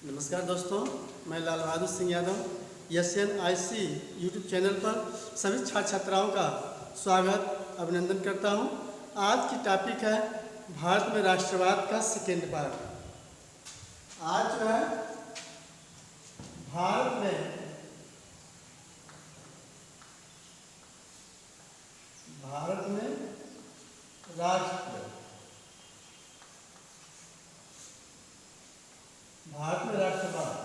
नमस्कार दोस्तों, मैं Lal Bahadur Singh Yadav SNIC YouTube channel पर सभी छात्र छात्राओं का स्वागत अभिनंदन करता हूं। आज की टॉपिक है भारत में राष्ट्रवाद का सेकेंड पार्ट। आज जो है भारत में राष्ट्रवाद,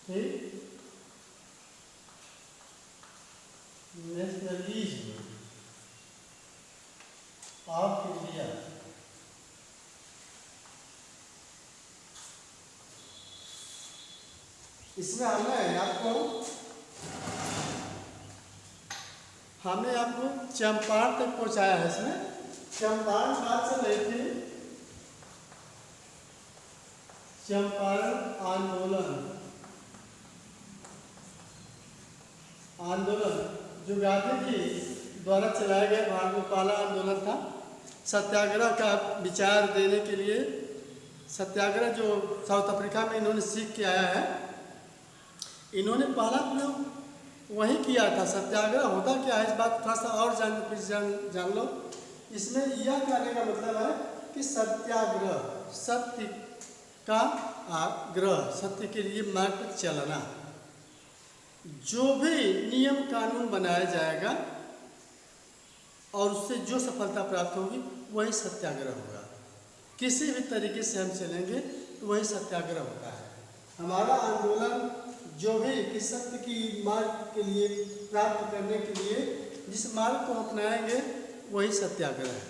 ठीक, नेशनलिज्म ऑफ इंडिया, इसमें हमने आपको चंपारण तक पहुंचाया है। इसमें चंपारण बात चल रही थी, चंपारण आंदोलन जो गांधी जी द्वारा चलाया गया भारत में पहला आंदोलन था। सत्याग्रह का विचार देने के लिए सत्याग्रह जो साउथ अफ्रीका में इन्होंने सीख के आया है, इन्होंने पहला प्रयोग वहीं किया था। सत्याग्रह होता क्या है, इस बात थोड़ा सा और जान लो। इसमें यह कहने का मतलब है कि सत्याग्रह, सत्य का आग्रह, सत्य के लिए मार्ग पर चलना। जो भी नियम कानून बनाया जाएगा और उससे जो सफलता प्राप्त होगी वही सत्याग्रह होगा। किसी भी तरीके से हम चलेंगे तो वही सत्याग्रह होता है। हमारा आंदोलन जो भी कि सत्य की मार्ग के लिए प्राप्त करने के लिए जिस मार्ग को अपनाएंगे वही सत्याग्रह है।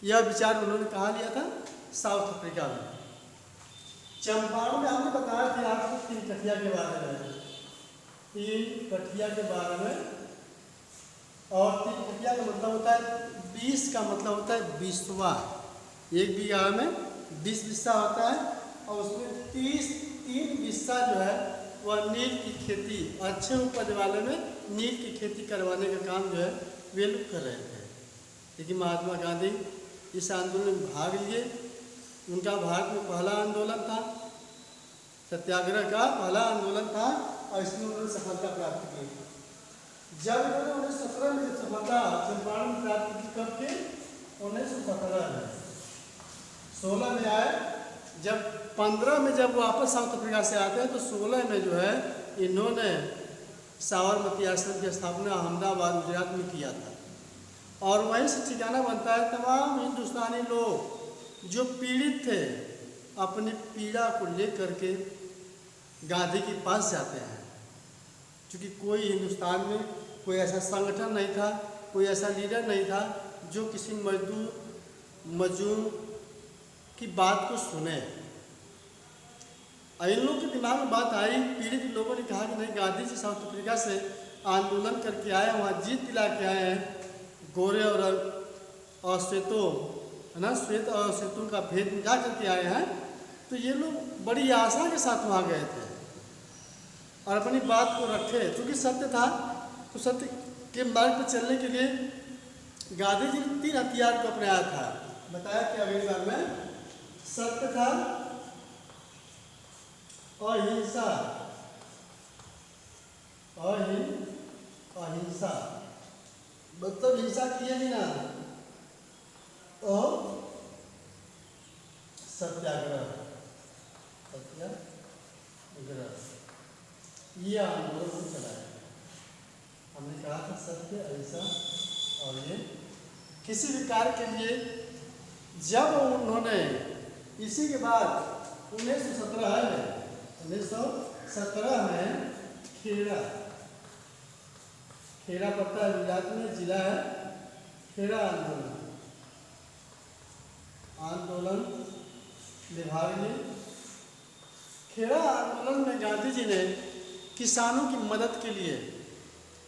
यह विचार उन्होंने कहाँ लिया था? साउथ अफ्रीका में। चंपारण में हमने बताया कि आपको तीन कठिया के बारे में, तीन कठिया के बारे में। और तीन कठिया का मतलब होता है 20 का मतलब होता है बीसवा। एक बीघा में 20 बिस्सा होता है और उसमें 3 बिस्सा जो है वह नील की खेती, अच्छे उपज वाले में नील की खेती करवाने का काम जो है वे लोग कर रहे थे। लेकिन महात्मा गांधी इस आंदोलन में भाग लिए। उनका भारत में पहला आंदोलन था, सत्याग्रह का पहला आंदोलन था और इसमें उन्होंने सफलता प्राप्त की। जब इन्होंने 1917 में सफलता चंपारण में प्राप्त की, कब के? 1917 में। 16 में आए, जब 15 में जब वापस साउथ अफ्रीका से आते हैं तो 16 में जो है इन्होंने साबरमती आश्रम की स्थापना अहमदाबाद गुजरात में किया था। और वहीं से ठिकाना बनता है तमाम हिंदुस्तानी लोग जो पीड़ित थे, अपनी पीड़ा को लेकर के गांधी के पास जाते हैं। क्योंकि कोई हिंदुस्तान में कोई ऐसा संगठन नहीं था, कोई ऐसा लीडर नहीं था जो किसी मजदूर की बात को सुने। इन लोगों के दिमाग में बात आई, पीड़ित लोगों ने कहा कि नहीं, गांधी जी साउथ अफ्रीका से आंदोलन करके आए, वहाँ जीत दिला के आए हैं। गोरे और श्वेतों, है ना, श्वेत और श्वेतों का भेद मिटा करके आए हैं। तो ये लोग बड़ी आशा के साथ वहाँ गए थे और अपनी बात को रखे। क्योंकि सत्य था तो सत्य के मार्ग पर चलने के लिए गांधी जी ने 3 हथियार को अपनाया था। बताया कि अगली बार में सत्य था, अहिंसा, अहिंसा मतलब हिंसा किए बिना, और सत्याग्रह, ये आंदोलन चलाया। हमने कहा था सत्य, अहिंसा और ये किसी भी कार्य के लिए। जब उन्होंने इसी के बाद 1917 में खेड़ा पड़ता है गुजरात में, जिला है खेड़ा। आंदोलन विभाग ने खेड़ा आंदोलन में गांधी जी ने किसानों की मदद के लिए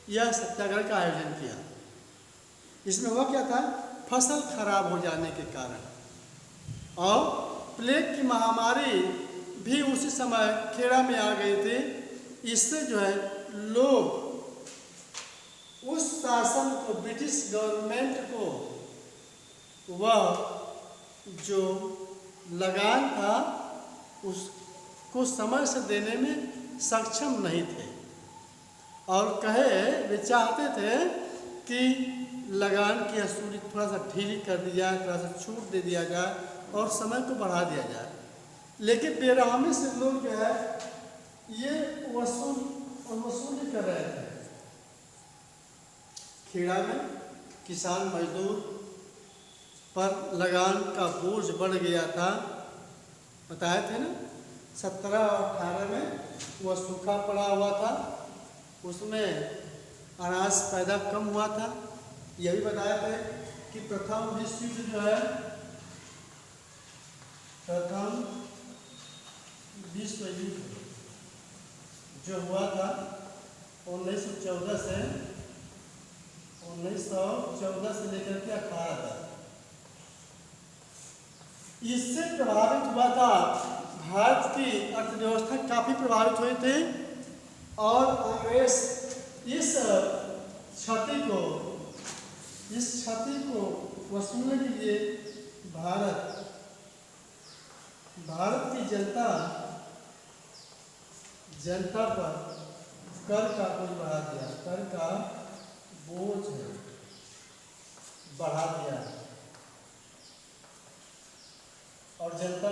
यह सत्याग्रह का आयोजन किया। इसमें हुआ क्या था? फसल खराब हो जाने के कारण और प्लेग की महामारी भी उसी समय खेड़ा में आ गए थे। इससे जो है लोग उस शासन को, ब्रिटिश गवर्नमेंट को, वह जो लगान था उसको समय से देने में सक्षम नहीं थे और वे चाहते थे कि लगान की वसूली थोड़ा सा ढीली कर दी जाए, थोड़ा सा छूट दे दिया जाए और समय को बढ़ा दिया जाए। लेकिन बेरहमी से लोग जो है ये वसूली कर रहे थे। खेड़ा में किसान मजदूर पर लगान का बोझ बढ़ गया था, बताए थे ना। 17 और 18 में वह सूखा पड़ा हुआ था, उसमें अनाज पैदा कम हुआ था। यह भी बताया था कि प्रथम विश्व युद्ध जो है, प्रथम विश्व युद्ध जो हुआ था 1914 से लेकर के 18 तक, इससे प्रभावित हुआ था। भारत की अर्थव्यवस्था काफ़ी प्रभावित हुई थी और अंग्रेज इस क्षति को वसूलने के लिए भारत की जनता पर कर का बोझ बढ़ा दिया, कर का बोझ बढ़ा दिया और जनता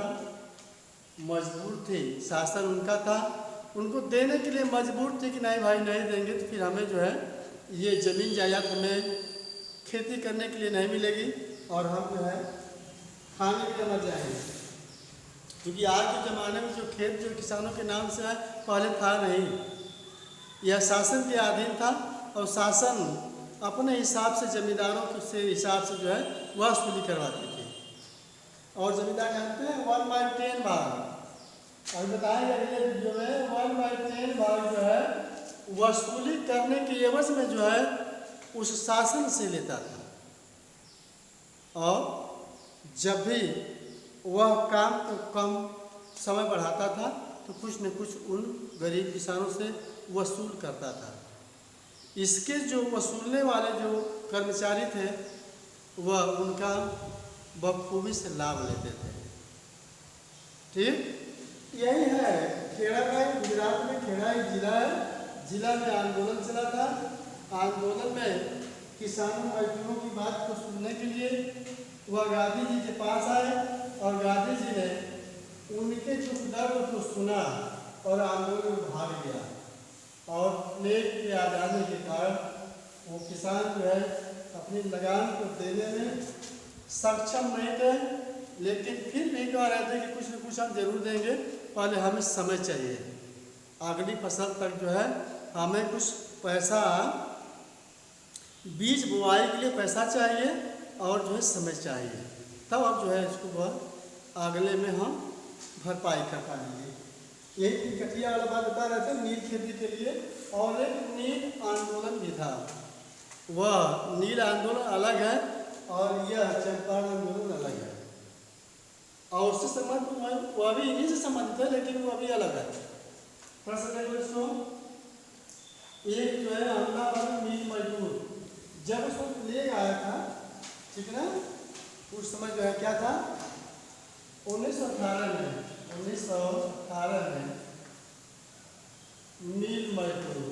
मजबूर थी। शासन उनका था, उनको देने के लिए मजबूर थी कि नहीं भाई नहीं देंगे तो फिर हमें जो है ये ज़मीन जायदाद हमें खेती करने के लिए नहीं मिलेगी और हम जो है खाने के लिए मर जाएंगे। क्योंकि आज के ज़माने में जो खेत जो किसानों के नाम से है, पहले था नहीं। यह शासन के अधीन था और शासन अपने हिसाब से जमींदारों के हिसाब से जो है वसूली करवाती थी। और जमींदार जानते हैं 1/10 भाग, और बताएंगे अगले वीडियो में 1/10 भाग जो है वसूली करने के एवज में जो है उस शासन से लेता था। और जब भी वह काम को कम समय बढ़ाता था तो कुछ न कुछ उन गरीब किसानों से वसूल करता था। इसके जो वसूलने वाले जो कर्मचारी थे वह उनका बखूबी से लाभ लेते थे। ठीक यही है खेड़ा का, गुजरात में खेड़ा एक जिला है। जिला में आंदोलन चला था। आंदोलन में किसानों मजदूरों की बात को सुनने के लिए वह गांधी जी के पास आए और गांधी जी ने उनके दुख दर्द को सुना और आंदोलन में भाग लिया। और प्लेग के आ जाने के कारण वो किसान जो है अपनी लगान को देने में सक्षम नहीं थे, लेकिन फिर भी कह रहे थे कि कुछ न कुछ हम जरूर देंगे, पहले हमें समय चाहिए। अगली फसल तक जो है हमें कुछ पैसा, बीज बुआई के लिए पैसा चाहिए और जो है समय चाहिए, तब अब जो है इसको वह अगले में हम भरपाई कर पाएंगे। यही कटिया वाला बात बता रहे थे नील खेती के लिए। और एक नील आंदोलन भी था। वह नील आंदोलन अलग है और यह चंपारण आंदोलन अलग है। और उससे संबंध वह भी इन्हीं से संबंधित है, लेकिन वह भी अलग है। प्रश्न एक जो है अहमदाबाद नील मजदूर जब उसको ले आया था, ठीक ना, उस समय जो है क्या था 1918 में नील मजदूर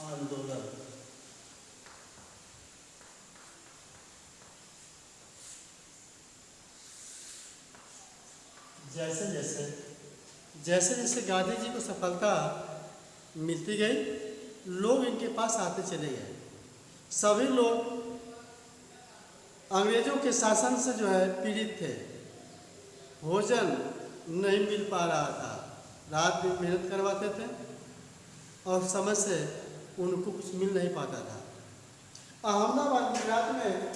आंदोलन जैसे जैसे गांधी जी को सफलता मिलती गई, लोग इनके पास आते चले गए। सभी लोग अंग्रेजों के शासन से जो है पीड़ित थे। भोजन नहीं मिल पा रहा था, रात दिन मेहनत करवाते थे और समय से उनको कुछ मिल नहीं पाता था। अहमदाबाद गुजरात में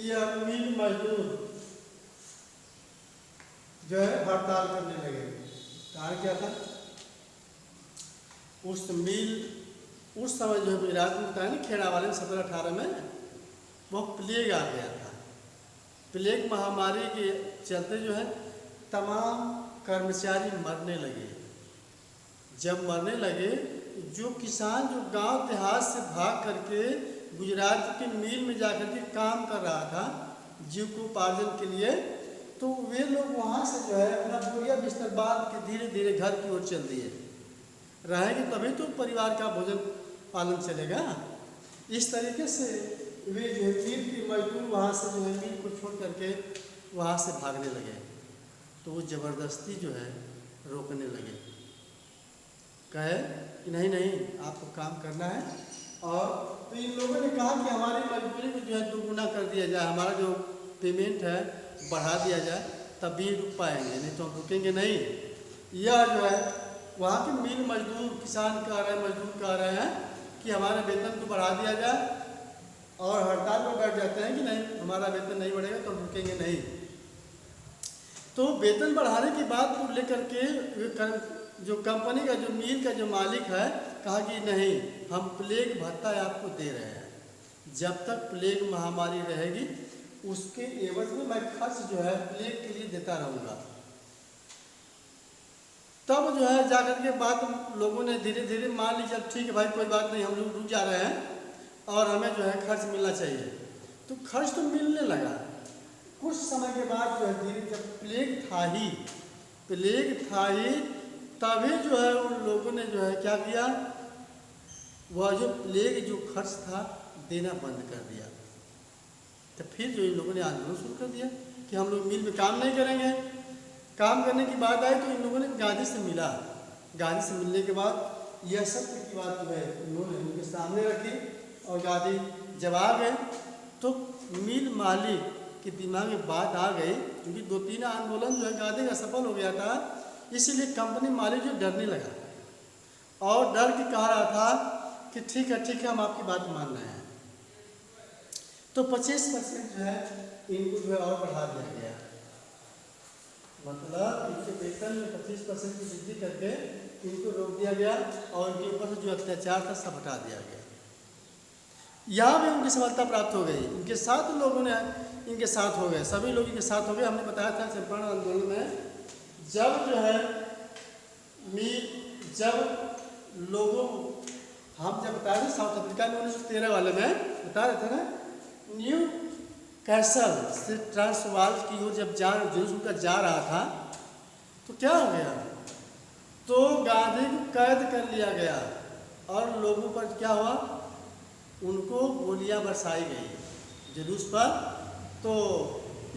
यह मील मजदूर जो है हड़ताल करने लगे। कारण क्या था, उस समय जो है गुजरात में बताया ना खेड़ा वाले 17-18 में वो प्लेग आ गया था। प्लेग महामारी के चलते जो है तमाम कर्मचारी मरने लगे। जब मरने लगे, जो किसान जो गांव देहात से भाग करके गुजरात के मिल में जाकर के काम कर रहा था, जीविकोपार्जन के लिए, तो वे लोग वहाँ से जो है अपना बोरिया बिस्तर बांध के धीरे धीरे घर की ओर चल दिए। रहेंगे तभी तो परिवार का भोजन पालन चलेगा। इस तरीके से वे जो है मील के मजदूर वहाँ से जो है मील को छोड़ करके वहाँ से भागने लगे। तो वो ज़बरदस्ती जो है रोकने लगे, कहे कि नहीं नहीं आपको काम करना है। और तो इन लोगों ने कहा कि हमारी मजदूरी को जो है दोगुना कर दिया जाए, हमारा जो पेमेंट है बढ़ा दिया जाए, तब भी रुक पाएंगे, नहीं तो हम रुकेंगे नहीं। यह जो है वहाँ के मिल मजदूर, किसान कह रहे हैं, मजदूर कह रहे हैं कि हमारे वेतन को बढ़ा दिया जाए, और हड़ताल पर बैठ जाते हैं कि नहीं हमारा वेतन नहीं बढ़ेगा तो हम रुकेंगे नहीं। तो वेतन बढ़ाने की बात को लेकर के जो कंपनी का जो मिल का जो मालिक है कहा कि नहीं, हम प्लेग भत्ता आपको दे रहे हैं, जब तक प्लेग महामारी रहेगी उसके एवज में मैं खर्च जो है प्लेग के लिए देता रहूँगा। तब जो है जाकर के बात लोगों ने धीरे धीरे मान ली, जब ठीक है भाई कोई बात नहीं, हम लोग रुक जा रहे हैं और हमें जो है खर्च मिलना चाहिए। तो खर्च तो मिलने लगा। कुछ समय के बाद जो है धीरे, जब प्लेग था ही तभी जो है उन लोगों ने जो है क्या किया, वह जो प्लेग जो खर्च था देना बंद कर दिया। तो फिर जो इन लोगों ने आंदोलन शुरू कर दिया कि हम लोग मिल में काम नहीं करेंगे। काम करने की बात आई तो इन लोगों ने गांधी से मिला। गांधी से मिलने के बाद यह सत्य की बात जो है उन्होंने उनके सामने रखी और गांधी जब आ गए तो मिल मालिक के दिमाग में बात आ गई, क्योंकि 2-3 आंदोलन जो है गांधी का सफल हो गया था, इसीलिए कंपनी मालिक जो डरने लगा और डर के कह रहा था कि ठीक है हम आपकी बात मान रहे हैं। तो 25% जो है इनको जो है और बढ़ा दिया गया, मतलब इनके वेतन में 25% की वृद्धि करके इनको रोक दिया गया और इनके ऊपर से जो अत्याचार था सब हटा दिया गया। यहाँ भी उनकी सफलता प्राप्त हो गई। इनके साथ लोगों ने इनके साथ हो गए, सभी लोग इनके साथ हो गए। हमने बताया था चंपारण आंदोलन में जब जो है जब लोगों हम जब बताए थे साउथ अफ्रीका में 1913 वाले में बता रहे थे ना, न्यू कैसल से ट्रांसवाल की ओर जब जुलूस उनका जा रहा था तो क्या हो गया, तो गांधी को कैद कर लिया गया और लोगों पर क्या हुआ, उनको गोलियां बरसाई गई जुलूस पर। तो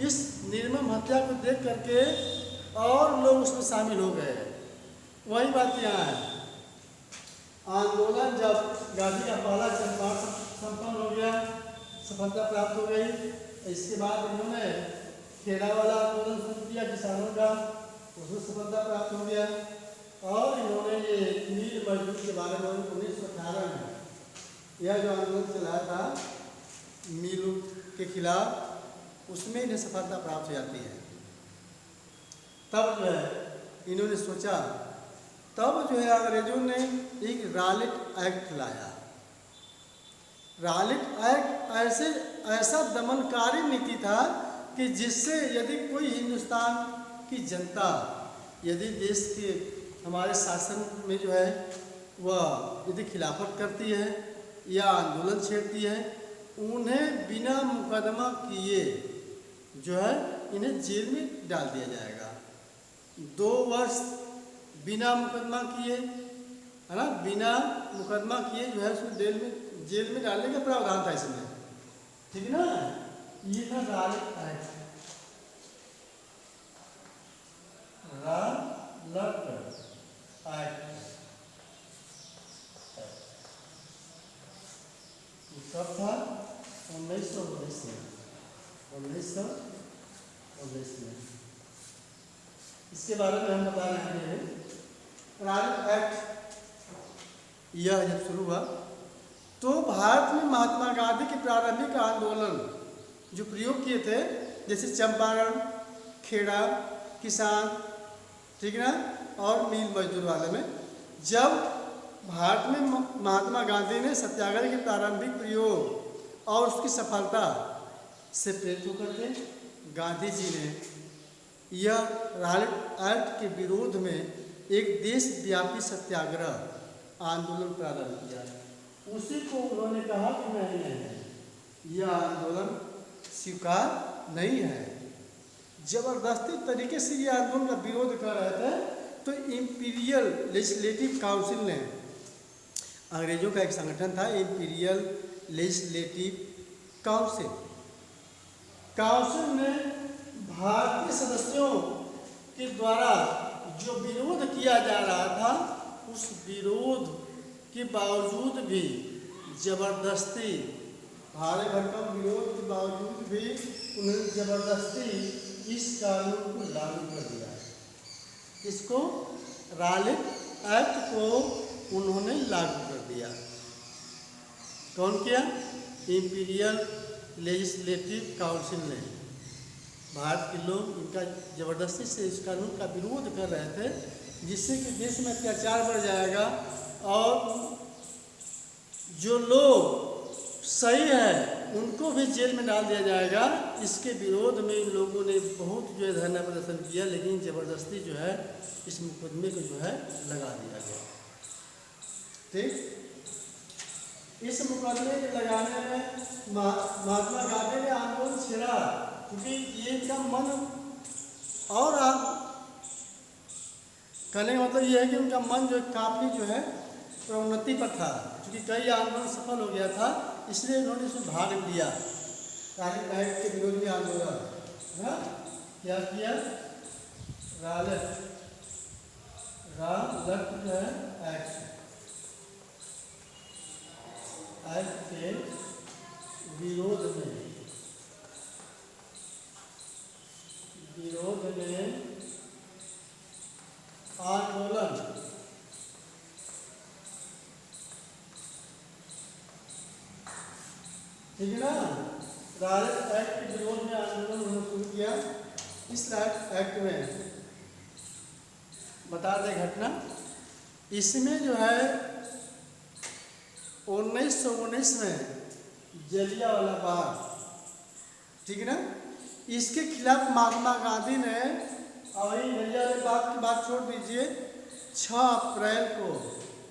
इस निर्मम हत्या को देख करके और लोग उसमें शामिल हो गए। वही बात यहाँ है, आंदोलन जब गांधी का पहला चंपारण संपन्न हो गया, सफलता प्राप्त हो गई, इसके बाद इन्होंने खेड़ा वाला आंदोलन शुरू किया किसानों का, उसमें सफलता प्राप्त हो गया। और इन्होंने ये मिल मजदूर के बारे में 1918 में यह जो आंदोलन चलाया था मिल के खिलाफ, उसमें इन्हें सफलता प्राप्त हो जाती है। तब जो है इन्होंने सोचा, तब जो है अंग्रेजों ने एक रॉलेट एक्ट लाया। रॉलेट एक्ट ऐसा दमनकारी नीति था कि जिससे यदि कोई हिंदुस्तान की जनता यदि देश के हमारे शासन में जो है वह यदि खिलाफत करती है या आंदोलन छेड़ती है, उन्हें बिना मुकदमा किए जो है इन्हें जेल में डाल दिया जाएगा। 2 वर्ष बिना मुकदमा किए, है ना, बिना मुकदमा किए जो है उसको जेल में डालने का प्रावधान था इसमें, ठीक ना। ये था रॉलेट एक्ट, कब था, 1919 में। इसके बारे में हम बता रहे हैं। रॉलेट एक्ट यह जब शुरू हुआ तो भारत में महात्मा गांधी के प्रारंभिक आंदोलन जो प्रयोग किए थे, जैसे चंपारण, खेड़ा, किसान, ठीक ना, और मिल मजदूर वाले में, जब भारत में महात्मा गांधी ने सत्याग्रह के प्रारंभिक प्रयोग और उसकी सफलता से प्रेरित होकर के गांधी जी ने यह रॉलेट एक्ट के विरोध में एक देशव्यापी सत्याग्रह आंदोलन प्रारंभ किया। उसी को उन्होंने कहा कि नहीं, यह आंदोलन स्वीकार नहीं है। जबरदस्ती तरीके से ये आंदोलन का विरोध कर रहे थे। तो इंपीरियल लेजिस्लेटिव काउंसिल ने, अंग्रेजों का एक संगठन था इंपीरियल लेजिस्लेटिव काउंसिल, काउंसिल ने भारतीय सदस्यों के द्वारा जो विरोध किया जा रहा था, उस विरोध के बावजूद भी जबरदस्ती, भारे भरकम विरोध के बावजूद भी उन्होंने जबरदस्ती इस कानून को लागू कर दिया। इसको रालेट एक्ट को उन्होंने लागू कर दिया। कौन किया? इंपीरियल लेजिस्लेटिव काउंसिल ने। भारत के लोग इनका ज़बरदस्ती से इस कानून का विरोध कर रहे थे, जिससे कि देश में अत्याचार बढ़ जाएगा और जो लोग सही है उनको भी जेल में डाल दिया जाएगा। इसके विरोध में इन लोगों ने बहुत जो है धरना प्रदर्शन किया, लेकिन ज़बरदस्ती जो है इस मुकदमे को जो है लगा दिया गया। ठीक, इस मुकदमे के लगाने में महात्मा गांधी ने आंदोलन छेड़ा, क्योंकि ये इनका मन, और कहने का मतलब ये है कि उनका मन जो काफ़ी जो है प्रोन्नति पर था, क्योंकि कई आंदोलन सफल हो गया था, इसलिए उन्होंने इसमें भाग लिया। रालेट एक्ट के विरोध में आंदोलन है, क्या किया? रालेट जो है एक्ट के विरोध में आंदोलन। ठीक है ना? रालेट एक्ट के विरोध में आंदोलन उन्होंने शुरू किया। इस एक्ट में बता दें घटना, इसमें जो है 1919 में जलियांवाला बाग, ठीक है ना, इसके खिलाफ महात्मा गांधी ने, और जलियांवाला बाग की बात छोड़ दीजिए, 6 अप्रैल को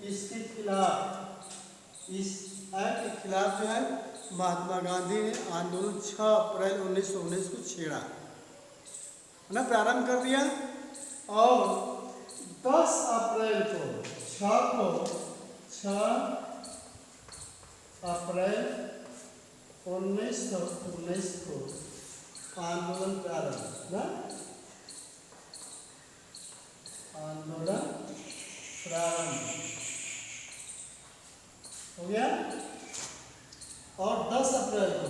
इसके खिलाफ, इस एक्ट के खिलाफ जो है महात्मा गांधी ने आंदोलन 6 अप्रैल 1919 को छेड़ा, है ना, प्रारंभ कर दिया। और 10 अप्रैल को 6 अप्रैल 1919 को आंदोलन प्रारंभ, ना, आंदोलन प्रारंभ हो गया। और 10 अप्रैल को,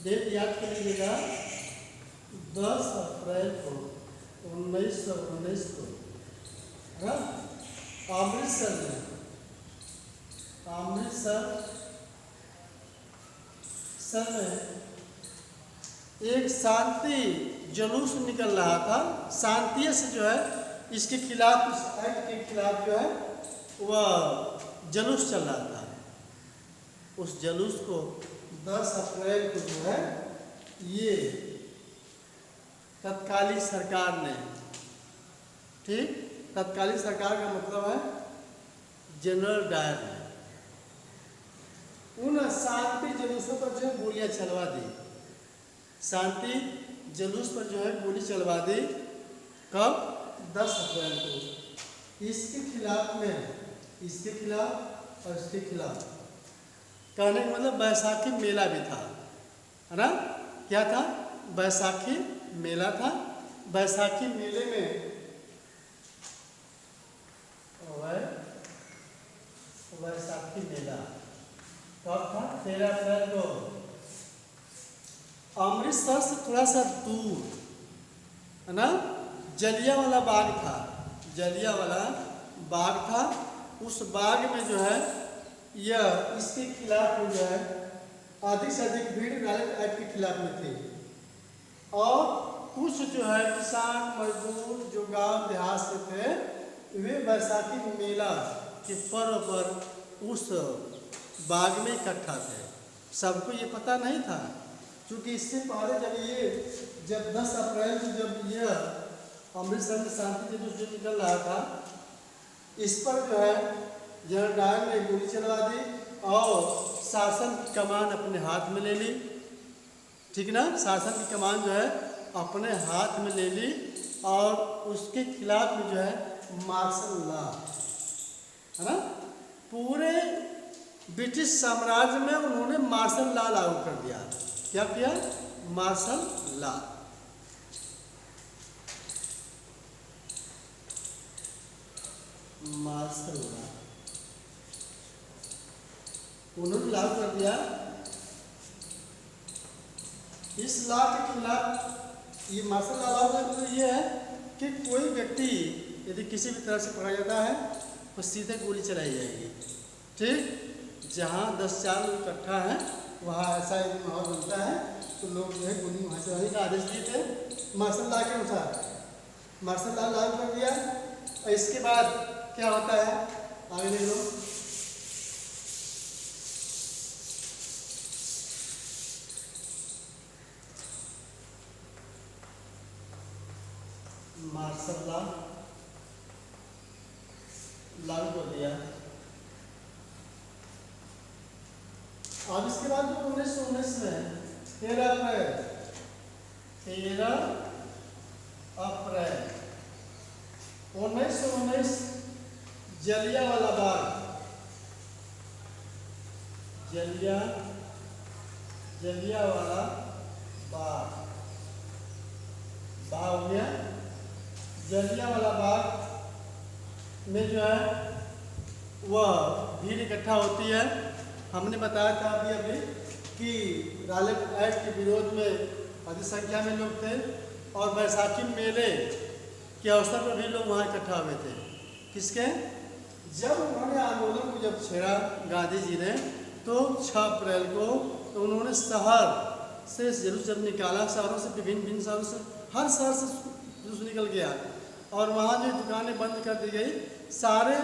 डेट याद कर लीजिएगा, 10 अप्रैल को 1919 को अमृतसर में एक शांति जुलूस निकल रहा था। शांति से जो है इसके खिलाफ, इस एक्ट के खिलाफ जो है वह जुलूस चल रहा था। उस जुलूस को 10 अप्रैल को जो है ये तत्कालीन सरकार ने, ठीक, तत्कालीन सरकार का मतलब है जनरल डायर ने, उन शांति जुलूसों पर जो है गोलियां चलवा दी। शांति जुलूस पर जो है गोली चलवा दी। कब? 10 अप्रैल को। इसके खिलाफ में, इसके खिलाफ और इसके खिलाफ, कहने का मतलब बैसाखी मेला भी था, है ना? क्या था? बैसाखी मेला था। बैसाखी मेले में बैसाखी मेला कब था? 13 अप्रैल को। अमृतसर से थोड़ा सा दूर, है ना, जलियांवाला बाग था। जलियांवाला बाग था। उस बाग में जो है यह, इसके खिलाफ में जो है अधिक से अधिक भीड़ रालेट एक्ट के खिलाफ में थी। और कुछ जो है किसान मजदूर जो गांव देहात से थे, वे बैसाखी मेला के पर्व पर उस बाग में इकट्ठा थे। सबको ये पता नहीं था, क्योंकि इससे पहले जब 10 अप्रैल को जब यह अमृतसर में शांति जुलूस जो निकल रहा था, इस पर जो है जनरल डायर ने गोली चलवा दी और शासन की कमान अपने हाथ में ले ली। ठीक ना, शासन की कमान जो है अपने हाथ में ले ली और उसके खिलाफ में जो है मार्शल लॉ, है ना, पूरे ब्रिटिश साम्राज्य में उन्होंने मार्शल लॉ लागू कर दिया। क्या किया? Martial law. मार्शल लॉ उन्होंने लागू कर दिया। इस लॉ के खिलाफ, ये मार्शल लॉ लागू करने का ये है कि कोई व्यक्ति यदि किसी भी तरह से पकड़ा जाता है तो सीधे गोली चलाई जाएगी। ठीक, जहाँ 10-4 लोग इकट्ठा हैं वहाँ ऐसा एक माहौल बनता है तो लोग जो है गोली वहाँ चलाने का आदेश दिए थे मार्शल लॉ के अनुसार। मार्शल लॉ लागू कर दिया और इसके बाद क्या होता है आगे देख लो। मार्शल लॉ लागू कर दिया। अब इसके बाद जो 1919 में 13 अप्रैल 1919 जलियांवाला बाग, जलियांवाला बाग हो गया। जलियांवाला बाग में जो है वह भीड़ इकट्ठा होती है। हमने बताया था अभी कि रालेट एक्ट के विरोध में अधिक संख्या में लोग थे और बैसाखी मेले के अवसर पर भी लोग वहाँ इकट्ठा हुए थे। किसके? जब उन्होंने आंदोलन को जब छेड़ा गांधी जी ने तो 6 अप्रैल को तो उन्होंने शहर से जुलूस जब निकाला, शहरों से विभिन्न शहरों से, हर शहर से जुलूस निकल गया और वहाँ जो दुकानें बंद कर दी गई, सारे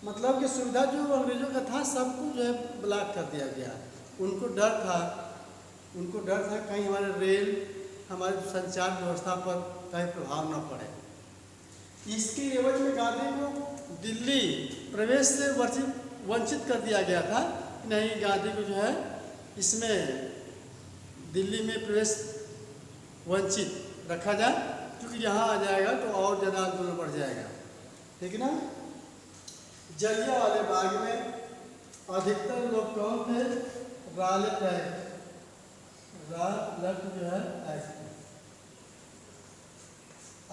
मतलब कि सुविधा जो अंग्रेजों का था सबको जो है ब्लॉक कर दिया गया। उनको डर था कहीं हमारे रेल, हमारे संचार व्यवस्था पर कहीं प्रभाव न पड़े। इसके एवज में गांधी को दिल्ली प्रवेश से वंचित कर दिया गया था। नहीं, गांधी को जो है इसमें दिल्ली में प्रवेश वंचित रखा जाए, क्योंकि यहाँ आ जाएगा तो और ज़्यादा आंदोलन बढ़ जाएगा। ठीक ना। जलियांवाले बाग में अधिकतर लोग कौन थे? रालेट जो है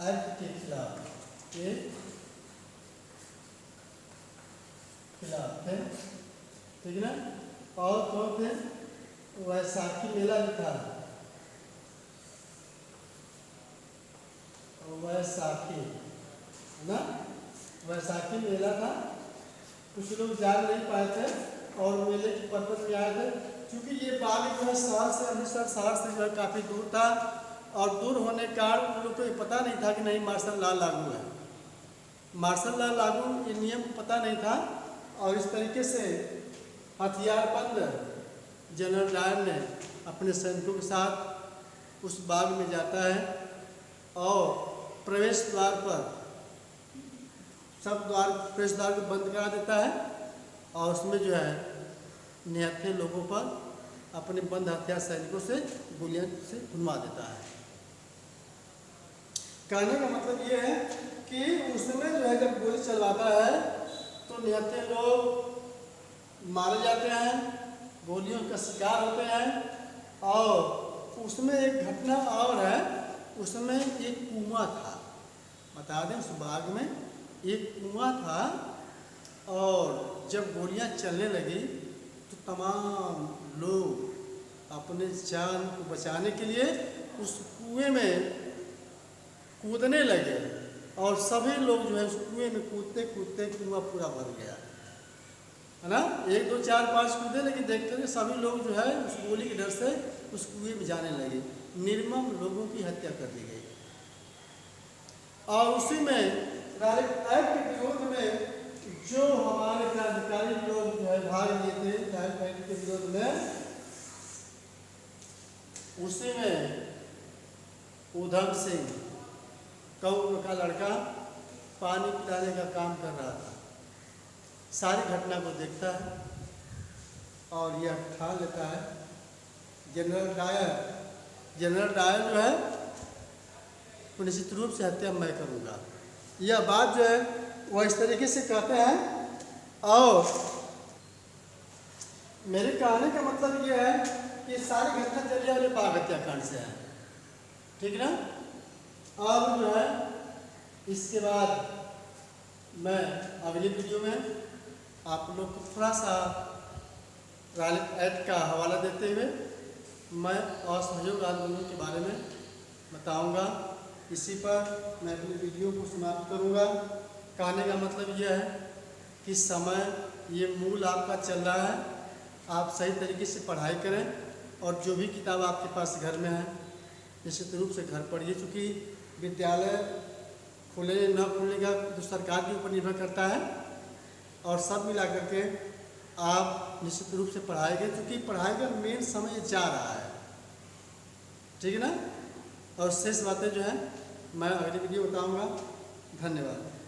एक्ट के खिलाफ थे। ठीक ना। और कौन थे? वैसाखी मेला भी था, वैसाखी, है ना, वैसाखी मेला था। कुछ लोग जा नहीं पाए थे और मेले के पर्पज में आए थे, क्योंकि ये बाग जो है शहर से, अमृतसर शहर से जो है काफ़ी दूर था और दूर होने के कारण उन लोग को ये पता नहीं था कि नहीं मार्शल लॉ लागू है। मार्शल लॉ लागू ये नियम पता नहीं था और इस तरीके से हथियारबंद जनरल डायर ने अपने सैनिकों के साथ उस बाग में जाता है और प्रवेश द्वार पर सब प्रवेश द्वार को बंद करा देता है और उसमें जो है निहत्थे लोगों पर अपने बंद हथियार सैनिकों से गोलियां से भुनवा देता है। कहने का मतलब ये है कि उसमें जो है जब गोली चलवाता है तो निहत्थे लोग मारे जाते हैं, गोलियों का शिकार होते हैं। और उसमें एक घटना और है, उसमें एक कुआं था, बता दें उस बाग में एक कुआं था और जब गोलियां चलने लगी तो तमाम लोग अपने जान को बचाने के लिए उस कुएं में कूदने लगे और सभी लोग जो है उस कुएं में कूदते कूदते कुआं पूरा भर गया, है ना। 1 2 4 5 कूदे, लेकिन देखते हुए सभी लोग जो है उस गोली के डर से उस कुएं में जाने लगे। निर्मम लोगों की हत्या कर दी गई। और उसी में रालेट एक्ट के विरोध में जो हमारे क्रांतिकारी लोग जो है भाग लिए थे रालेट एक्ट के विरोध में, उसी में उधम सिंह कौर का लड़का पानी पिलाने का काम कर रहा था। सारी घटना को देखता है और यह ठान लेता है जनरल डायर जो है वो निश्चित रूप से हत्या मैं करूँगा। यह बात जो है वह इस तरीके से कहते हैं। और मेरे कहने का मतलब यह है कि सारी घटना चली वाले बाघ हत्याकांड से है, ठीक ना। अब जो है इसके बाद मैं अगली वीडियो में आप लोग को थोड़ा सा राजनीतिक एक्ट का हवाला देते हुए मैं असहयोग आंदोलन के बारे में बताऊंगा। इसी पर मैं अपनी वीडियो को समाप्त करूंगा। कहने का मतलब यह है कि समय ये मूल आपका चल रहा है, आप सही तरीके से पढ़ाई करें और जो भी किताब आपके पास घर में है निश्चित रूप से घर पढ़िए, चूँकि विद्यालय खुले न खुलने का तो सरकार के ऊपर निर्भर करता है। और सब मिला करके आप निश्चित रूप से पढ़ाई करें, क्योंकि पढ़ाई का मेन समय जा रहा है, ठीक है ना। और शेष बातें जो है मैं अगली वीडियो बताऊंगा। धन्यवाद।